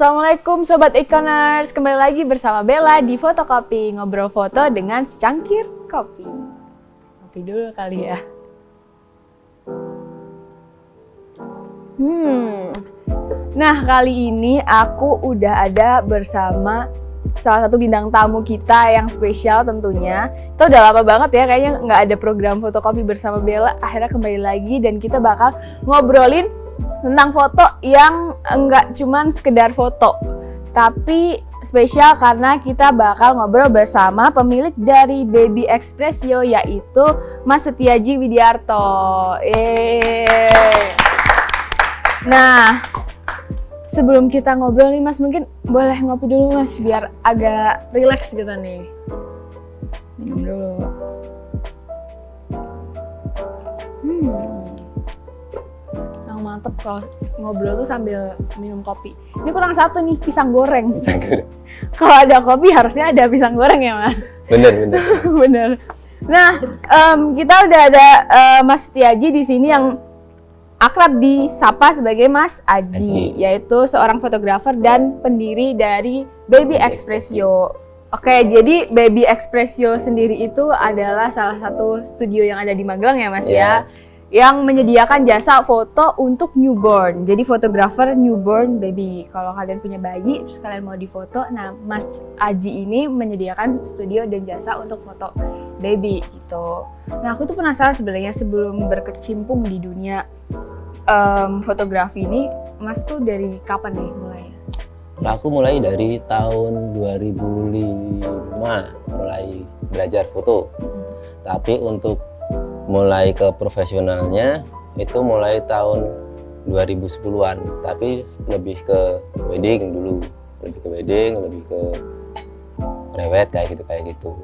Assalamualaikum Sobat Ikoners, kembali lagi bersama Bella di Fotokopi, ngobrol foto dengan secangkir kopi. Kopi dulu kali ya. Nah, kali ini aku udah ada bersama salah satu bintang tamu kita yang spesial tentunya. Itu udah lama banget ya, kayaknya nggak ada program Fotokopi bersama Bella. Akhirnya kembali lagi dan kita bakal ngobrolin tentang foto yang enggak cuman sekedar foto, tapi spesial karena kita bakal ngobrol bersama pemilik dari Baby Expressio, yaitu Mas Setiaji Widiarto. Nah, sebelum kita ngobrol nih Mas, mungkin boleh ngopi dulu Mas, biar agak rileks gitu nih. Minum dulu. Mantep kalau ngobrol tuh sambil minum kopi. Ini kurang satu nih, pisang goreng. Pisang goreng. Kalau ada kopi harusnya ada pisang goreng ya Mas? Bener. Bener. Nah, kita udah ada Mas Setiaji di sini yang akrab disapa sebagai Mas Aji, yaitu seorang fotografer dan pendiri dari Baby Expressio. Oke, jadi Baby Expressio sendiri itu adalah salah satu studio yang ada di Magelang ya Mas ya, yang menyediakan jasa foto untuk newborn. Jadi fotografer newborn baby. Kalau kalian punya bayi terus kalian mau difoto, nah Mas Aji ini menyediakan studio dan jasa untuk foto baby gitu. Nah, aku tuh penasaran sebenarnya sebelum berkecimpung di dunia fotografi ini, Mas tuh dari kapan nih mulai? Aku mulai dari tahun 2005 mulai belajar foto. Tapi untuk mulai ke profesionalnya itu mulai tahun 2010-an, tapi lebih ke wedding dulu, lebih ke prewed kayak gitu.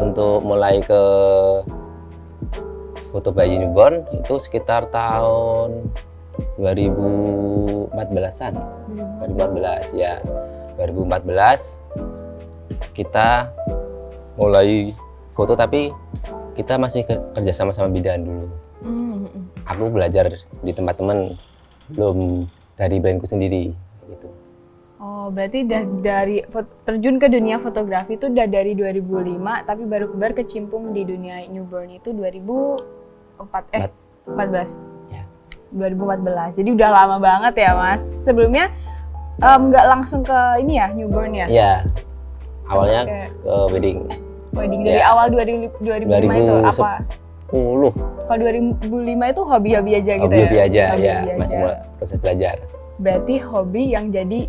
Untuk mulai ke foto bayi newborn itu sekitar tahun 2014-an. 2014 ya. 2014 kita mulai foto, tapi kita masih kerja sama bidan dulu. Aku belajar di tempat teman, belum dari brandku sendiri gitu. Oh, berarti dari terjun ke dunia fotografi itu udah dari 2005, tapi baru berkecimpung di dunia newborn itu 2014. Ya. 2014. Jadi udah lama banget ya, Mas. Sebelumnya nggak langsung ke ini ya, newborn ya? Iya. Awalnya ke wedding dari awal 2005 itu apa? 2010. Kalau 2005 itu hobi-hobi aja gitu ya? Hobi aja, masih proses belajar. Berarti hobi yang jadi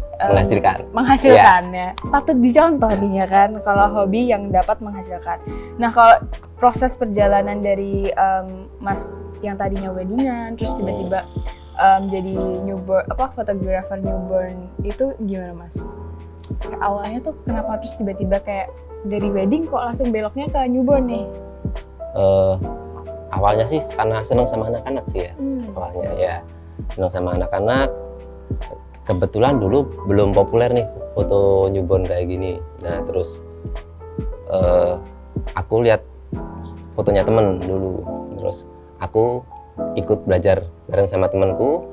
menghasilkan ya. Patut dicontoh nih ya kan, kalau hobi yang dapat menghasilkan. Nah, kalau proses perjalanan dari Mas yang tadinya weddingan, terus tiba-tiba jadi newborn, fotografer newborn itu gimana Mas? Kayak awalnya tuh kenapa terus tiba-tiba kayak dari wedding kok langsung beloknya ke newborn nih? Awalnya sih karena senang sama anak-anak sih ya. Awalnya ya senang sama anak-anak. Kebetulan dulu belum populer nih foto newborn kayak gini. Nah terus aku lihat fotonya temen dulu. Terus aku ikut belajar bareng sama temanku.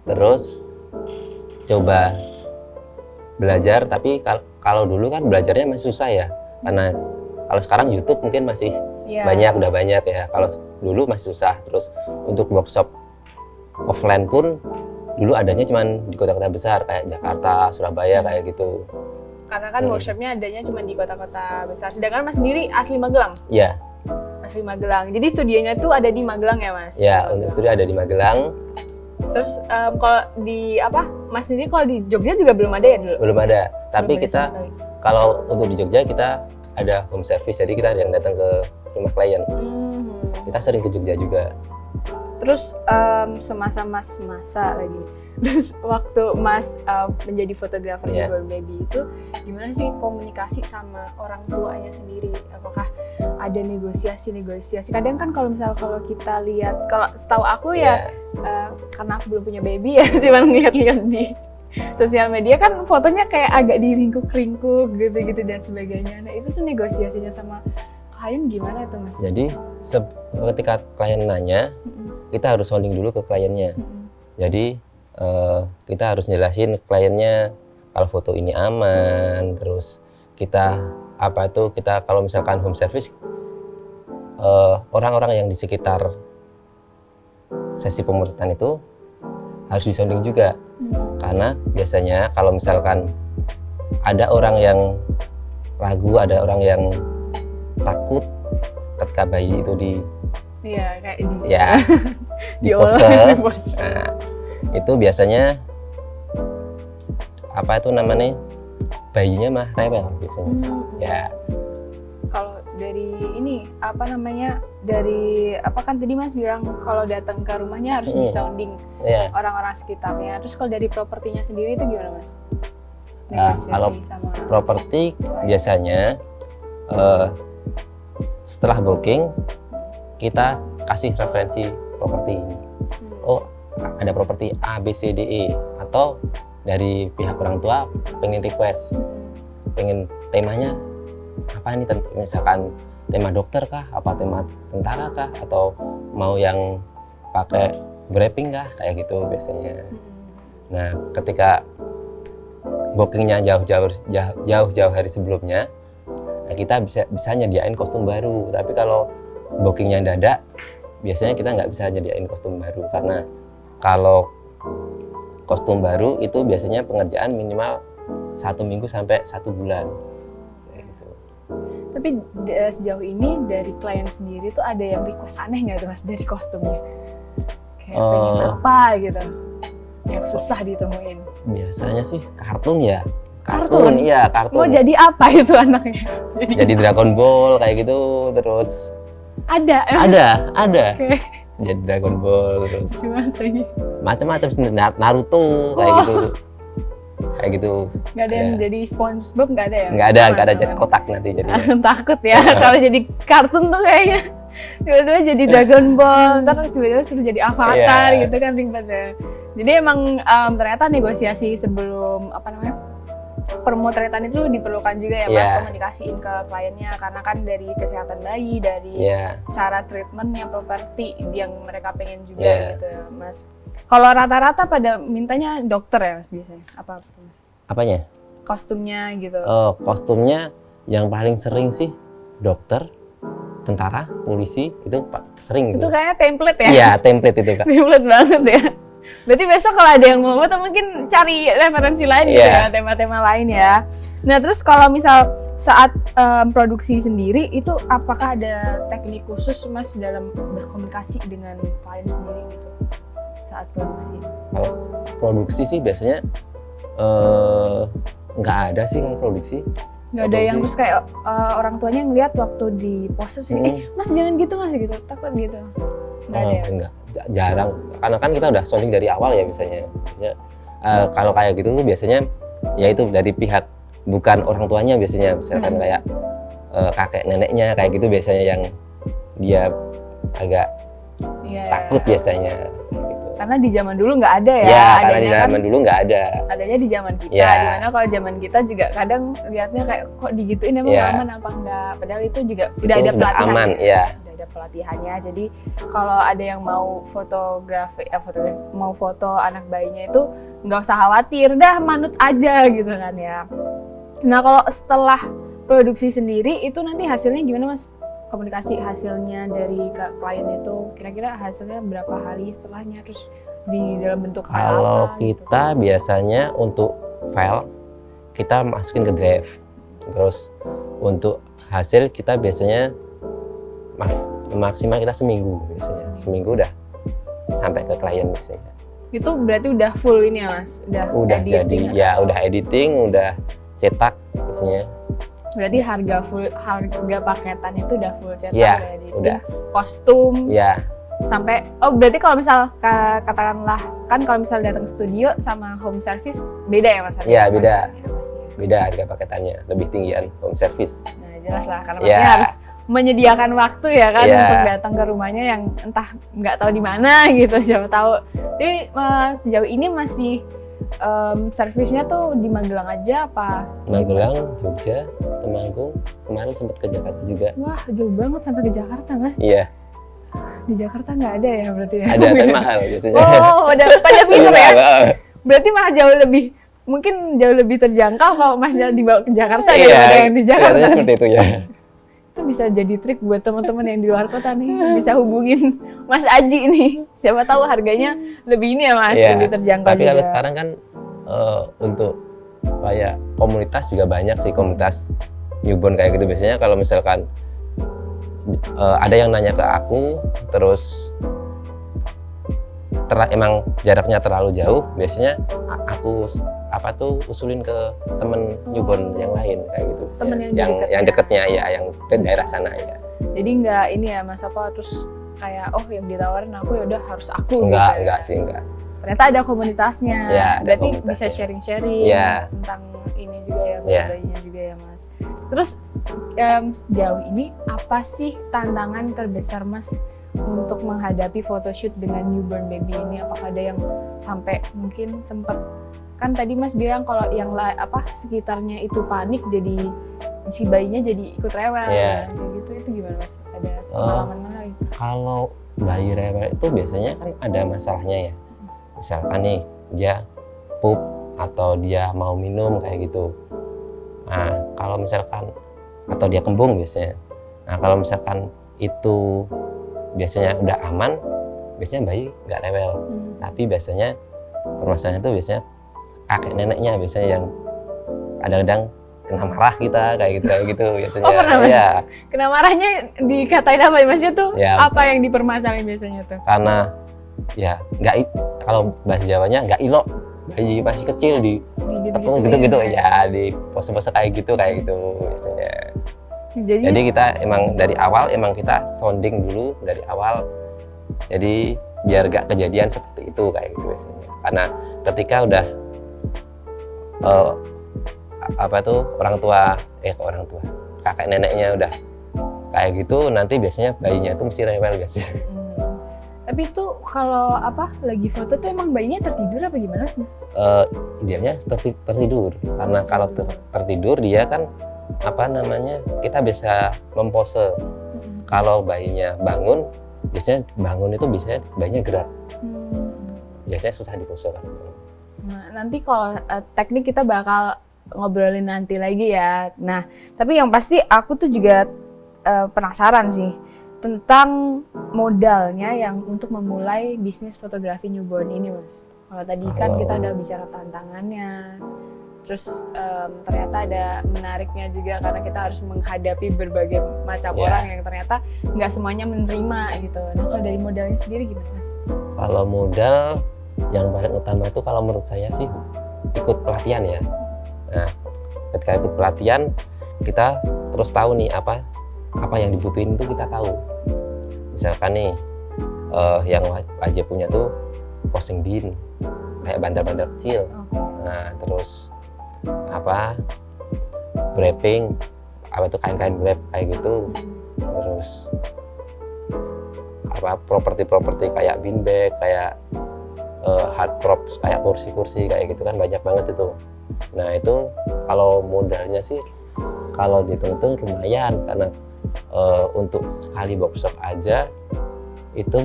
Terus coba belajar, tapi kalau dulu kan belajarnya masih susah ya, karena kalau sekarang YouTube mungkin masih udah banyak ya. Kalau dulu masih susah. Terus untuk workshop offline pun dulu adanya cuman di kota-kota besar kayak Jakarta, Surabaya kayak gitu. Karena kan workshopnya adanya cuma di kota-kota besar. Sedangkan Mas sendiri asli Magelang? Iya. Asli Magelang. Jadi studionya tuh ada di Magelang ya Mas? Iya, untuk studio ada di Magelang. Terus kalau di Mas sendiri kalau di Jogja juga belum ada ya dulu? Belum ada. Tapi kita kalau untuk di Jogja kita ada home service, jadi kita ada yang datang ke rumah klien. Kita sering ke Jogja juga. Terus semasa Mas lagi, terus waktu Mas menjadi fotografer newborn baby itu gimana sih komunikasi sama orang tuanya sendiri? Apakah ada negosiasi? Kadang kan kalau kita lihat, kalau setahu aku karena aku belum punya baby ya, cuma ngeliat-lihat di sosial media kan fotonya kayak agak diringkuk-ringkuk gitu-gitu dan sebagainya. Nah itu tuh negosiasinya sama klien gimana tuh Mas? Jadi ketika klien nanya, kita harus sounding dulu ke kliennya. Jadi kita harus jelasin ke kliennya kalau foto ini aman, terus kita kalau misalkan home service, orang-orang yang di sekitar sesi pemotretan itu harus disounding juga, karena biasanya kalau misalkan ada orang yang ragu, ada orang yang takut ketika bayi itu Iya, kayak di pose. Nah, itu biasanya bayinya malah rewel biasanya. Ya. Kalau dari ini kan tadi Mas bilang kalau datang ke rumahnya harus disounding orang-orang sekitarnya. Terus kalau dari propertinya sendiri itu gimana Mas? Kalau properti biasanya setelah booking kita kasih referensi properti. Oh, ada properti A, B, C, D, E, atau dari pihak orang tua pengen request, pengen temanya apa ini, misalkan tema dokter kah, apa tema tentara kah, atau mau yang pakai wrapping kah, kayak gitu biasanya. Nah, ketika bookingnya jauh-jauh hari sebelumnya, nah kita bisa nyediain kostum baru. Tapi kalau bookingnya dadak, biasanya kita nggak bisa nyediain kostum baru, karena kalau kostum baru itu biasanya pengerjaan minimal 1 minggu sampai 1 bulan. Kayak gitu. Tapi sejauh ini dari klien sendiri tuh ada yang request aneh nggak tuh Mas dari kostumnya? Kayak pengen apa gitu, yang susah ditemuin? Biasanya sih kartun ya. Kartun. Mau jadi apa itu anaknya? Jadi Dragon Ball kayak gitu, terus ada. Okay. Jadi Dragon Ball, terus macam-macam, Naruto kayak gitu. Nggak ada yang jadi SpongeBob, nggak ada ya? Nggak ada jadi kotak nanti jadi. Takut ya kalau jadi kartun tuh kayaknya tiba-tiba jadi Dragon Ball, ntar tiba-tiba suruh jadi Avatar gitu kan ribetnya. Jadi emang ternyata negosiasi sebelum pemotretan itu diperlukan juga ya Mas, komunikasiin ke kliennya, karena kan dari kesehatan bayi, dari cara treatmentnya, properti yang mereka pengen juga gitu ya Mas. Kalau rata-rata pada mintanya dokter ya Mas biasanya? Apa Mas? Apanya? Kostumnya gitu. Oh, kostumnya yang paling sering sih dokter, tentara, polisi, itu sering. Itu kayaknya template ya? Iya, template itu Kak. Template banget ya. Berarti besok kalau ada yang mau atau mungkin cari referensi lain gitu ya, tema-tema lain ya. Nah terus kalau misal saat produksi sendiri itu apakah ada teknik khusus Mas dalam berkomunikasi dengan klien sendiri gitu saat produksi? Kalau produksi sih biasanya nggak ada sih kalau produksi. Nggak ada yang terus kayak orang tuanya ngeliat waktu di pose sini, Mas jangan gitu Mas gitu, takut gitu. Nggak ada ya? Enggak, jarang. Karena kan kita udah sounding dari awal ya biasanya. Kalau kayak gitu tuh biasanya ya itu dari pihak bukan orang tuanya biasanya, misalkan kayak kakek neneknya kayak gitu biasanya yang dia agak takut biasanya. Gitu. Karena di zaman dulu nggak ada ya. Iya, karena di zaman dulu nggak ada. Adanya di zaman kita. Dimana kalau zaman kita juga kadang lihatnya kayak kok digituin emang aman apa enggak. Padahal itu juga udah ada pelatihan. Aman, ada pelatihannya, jadi kalau ada yang mau mau foto anak bayinya itu nggak usah khawatir, dah manut aja gitu kan ya. Nah kalau setelah produksi sendiri itu nanti hasilnya gimana Mas? Komunikasi hasilnya dari klien itu kira-kira hasilnya berapa hari setelahnya, terus di dalam bentuk file apa? Kalau kita gitu. Biasanya untuk file kita masukin ke drive, terus untuk hasil kita biasanya maksimal kita seminggu biasanya. Seminggu udah sampai ke klien biasanya. Itu berarti udah full ini ya Mas? Udah jadi ya, udah editing, udah cetak biasanya. Berarti harga paketan itu udah full cetak, udah. Kostum. Iya. Sampai berarti kalau misal katakanlah kan kalau misal datang studio sama home service beda ya Mas? Iya, beda. Beda harga paketannya, lebih tinggian home service. Nah, jelas lah karena pasti harus menyediakan waktu ya kan untuk datang ke rumahnya yang entah nggak tahu di mana gitu, siapa tahu. Jadi sejauh ini masih servisnya tuh di Magelang aja apa? Magelang, Jogja, Temanggung, kemarin sempat ke Jakarta juga. Wah jauh banget sampai ke Jakarta Mas. Iya. di Jakarta nggak ada ya berarti ya? Ada, tapi mahal biasanya. Oh, pada pinter ya? Mahal. Berarti malah mungkin jauh lebih terjangkau kalau Masnya dibawa ke Jakarta Iya, daripada yang di Jakarta. kelihatannya seperti itu ya. Itu bisa jadi trik buat teman-teman yang di luar kota nih, bisa hubungin Mas Aji nih. Siapa tahu harganya lebih ini ya Mas, Iya, lebih terjangkau tapi juga. kalau sekarang kan untuk kayak komunitas juga banyak sih, komunitas newborn kayak gitu. Biasanya kalau misalkan ada yang nanya ke aku, terus emang jaraknya terlalu jauh, biasanya aku usulin ke temen newborn yang lain kayak gitu. Temen yang deketnya ya, yang ke daerah sana ya. Jadi nggak ini ya Mas, terus kayak yang ditawarin aku ya udah harus aku Enggak sih. Ternyata ada komunitasnya. Ya, ada berarti komunitasnya. bisa sharing-sharing Ya. tentang ini juga ya, Ya. bayinya juga ya Mas. Terus sejauh ini apa sih tantangan terbesar Mas untuk menghadapi photoshoot dengan newborn baby ini? Apakah ada yang sampai mungkin sempat, kan tadi Mas bilang kalau yang sekitarnya itu panik, jadi si bayinya jadi ikut rewel Ya. kayak gitu, itu gimana Mas? Ada pengalaman mana lagi? Kalau bayi rewel itu biasanya kan ada masalahnya ya. Misalkan nih dia pup atau dia mau minum kayak gitu. Nah kalau misalkan atau dia kembung biasanya. Nah kalau misalkan itu biasanya udah aman, biasanya bayi nggak rewel. Tapi biasanya permasalahannya itu biasanya kakek neneknya biasanya yang kadang-kadang kena marah kita kayak gitu biasanya. Pernah Mas? Iya. Kena marahnya dikatain apa Masnya tuh? Ya. Apa yang dipermasalahin biasanya tuh? Karena ya kalau bahasa Jawanya nggak ilok, bayi masih kecil di tepung gitu ya, di pose-pose kayak gitu biasanya. Jadi kita emang dari awal kita sounding dulu dari awal, jadi biar gak kejadian seperti itu kayak gitu biasanya. Karena ketika udah orang tua kakek neneknya udah kayak gitu, nanti biasanya bayinya itu mesti rewel guys. Tapi itu kalau lagi foto tuh emang bayinya tertidur apa gimana sih? Idealnya tertidur, karena kalau tertidur dia kan kita bisa mempose. Kalau bayinya bangun, biasanya bayinya gerak. Biasanya susah dipose kan. Nah, nanti kalau teknik kita bakal ngobrolin nanti lagi ya. Nah, tapi yang pasti aku tuh juga penasaran sih tentang modalnya yang untuk memulai bisnis fotografi newborn ini Mas. Kalau tadi kan kita udah bicara tantangannya, terus ternyata ada menariknya juga karena kita harus menghadapi berbagai macam orang yang ternyata nggak semuanya menerima gitu. Nah kalau dari modalnya sendiri gimana Mas? Kalau modal yang paling utama itu kalau menurut saya sih ikut pelatihan ya. Nah ketika ikut pelatihan kita terus tahu nih apa yang dibutuhin itu kita tahu. Misalkan nih yang wajib punya tuh posing bin kayak bantal-bantal kecil. Nah terus wrapping kain-kain wrap kayak gitu. Terus properti kayak bean bag, kayak hard props kayak kursi kayak gitu kan banyak banget itu. Nah itu kalau modalnya sih kalau dihitung-hitung lumayan, karena untuk sekali workshop aja itu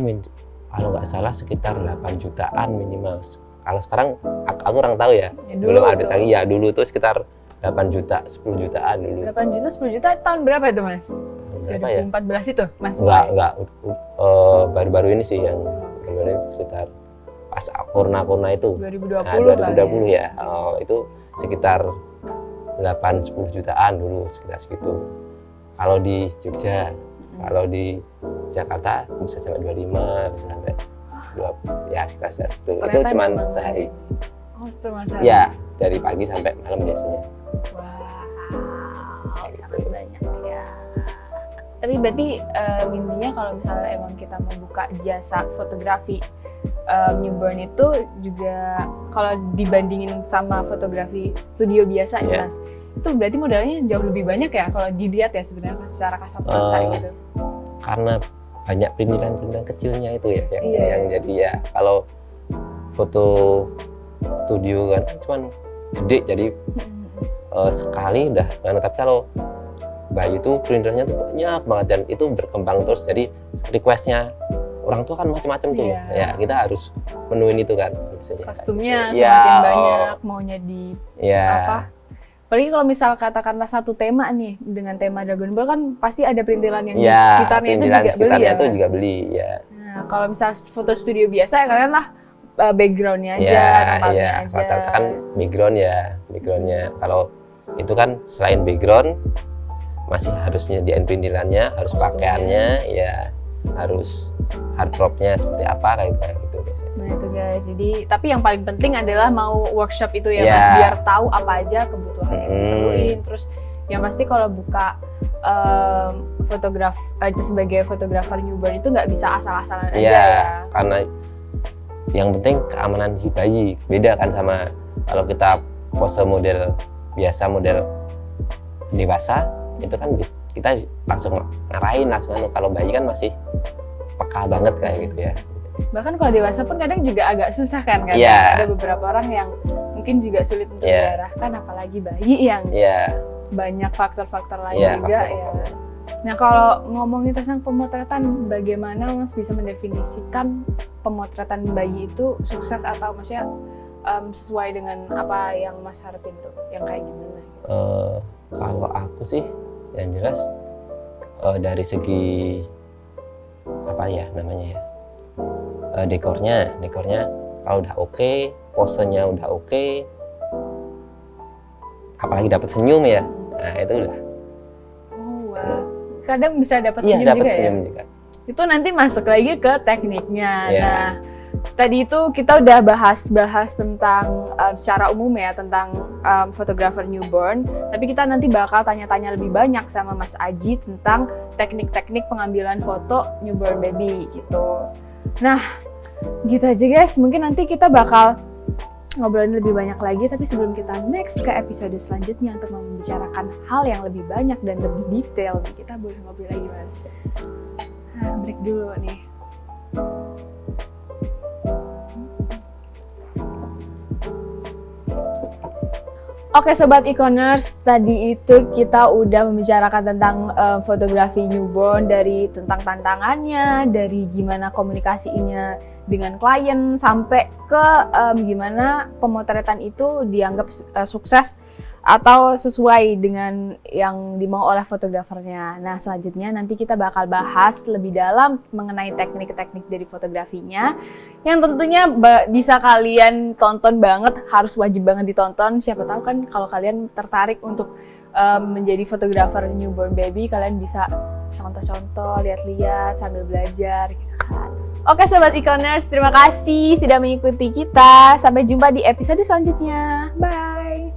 kalau nggak salah sekitar 8 jutaan minimal. Kalau sekarang aku kurang tahu ya, belum ada lagi ya. Dulu tuh sekitar 8 juta, 10 jutaan dulu. 8 juta, 10 juta tahun berapa itu Mas? Berapa ya? 2014 itu Mas? Enggak. Baru-baru ini sih yang baru ini sekitar pas corona itu. 2020 Nah, 2020 ya. Itu sekitar 8-10 jutaan dulu, sekitar segitu. Kalau di Jogja, kalau di Jakarta bisa sampai 25, bisa sampai 2, ya sekitar situ. Itu cuma sehari. Oh, cuma sehari. Ya, dari pagi sampai malam biasanya. Wow, sangat banyak ya. Tapi berarti intinya kalau misalnya emang kita membuka jasa fotografi newborn itu juga kalau dibandingin sama fotografi studio biasa nih Mas, itu berarti modalnya jauh lebih banyak ya kalau dilihat ya sebenarnya secara kasat mata gitu. Karena banyak perintilan kecilnya itu ya yang jadi ya. Kalau foto studio kan cuman gede jadi sekali udah kan. Tapi kalau bayi itu printernya tuh banyak banget dan itu berkembang terus, jadi requestnya orang tua kan macam-macam tuh. Iya. Ya, kita harus menuin itu kan biasanya. Kostumnya Iya, semakin banyak, maunya di Iya. apa? Apalagi kalau misal katakanlah satu tema nih, dengan tema Dragon Ball kan pasti ada perintilan yang di Ya, sekitarnya itu perintilan juga beli sekitarnya ya. tuh juga beli, ya. Nah, kalau misal foto studio biasa ya kalian lah backgroundnya aja, Ya, tempatnya ya, aja. rata-rata kan backgroundnya. Kalau itu kan selain background masih harus nyediain perintilannya, harus Kostumnya. pakaiannya, ya, harus hardtopnya seperti apa kayak gitu biasanya. Nah itu guys, jadi tapi yang paling penting adalah mau workshop itu ya Ya. Mas, biar tahu apa aja kebutuhan yang Mm-mm. diperluin. Terus yang pasti kalau buka fotograf aja sebagai fotografer newborn itu nggak bisa asal-asalan aja Iya, ya. karena yang penting keamanan si bayi. Beda kan sama kalau kita pose model biasa, model dewasa, itu kan kita langsung ngarahin langsung. Kalau bayi kan masih peka banget kayak gitu ya. Bahkan kalau dewasa pun kadang juga agak susah kan. Iya. Ada beberapa orang yang mungkin juga sulit untuk Iya. diarahkan, apalagi bayi yang Iya, banyak faktor-faktor lain iya. juga ya. Nah kalau ngomongin tentang pemotretan, bagaimana Mas bisa mendefinisikan pemotretan bayi itu sukses atau maksudnya sesuai dengan apa yang Mas harapin tuh, yang kayak gimana? Kalau aku sih yang jelas dari segi apa ya namanya ya, dekornya kalau udah oke, posenya udah oke, apalagi dapat senyum ya, nah itu udah. Oh wah, kadang bisa dapat Iya, senyum dapat juga senyum ya. juga. Itu nanti masuk lagi ke tekniknya. Iya. Nah, tadi itu kita udah bahas tentang secara umum ya tentang fotografer newborn. Tapi kita nanti bakal tanya-tanya lebih banyak sama Mas Aji tentang teknik-teknik pengambilan foto newborn baby gitu. Nah, gitu aja guys. Mungkin nanti kita bakal ngobrolin lebih banyak lagi. Tapi sebelum kita next ke episode selanjutnya untuk membicarakan hal yang lebih banyak dan lebih detail, kita boleh ngobrol lagi Mas. Nah, break dulu nih. Oke Sobat Iconers, tadi itu kita udah membicarakan tentang fotografi newborn, dari tentang tantangannya, dari gimana komunikasinya dengan klien, sampai ke gimana pemotretan itu dianggap sukses atau sesuai dengan yang dimau oleh fotografernya. Nah selanjutnya nanti kita bakal bahas lebih dalam mengenai teknik-teknik dari fotografinya yang tentunya bisa kalian tonton banget, harus wajib banget ditonton. Siapa tahu kan kalau kalian tertarik untuk menjadi fotografer newborn baby, kalian bisa contoh-contoh, lihat-lihat sambil belajar gitu kan. Oke Sobat Iconers, terima kasih sudah mengikuti kita. Sampai jumpa di episode selanjutnya. Bye!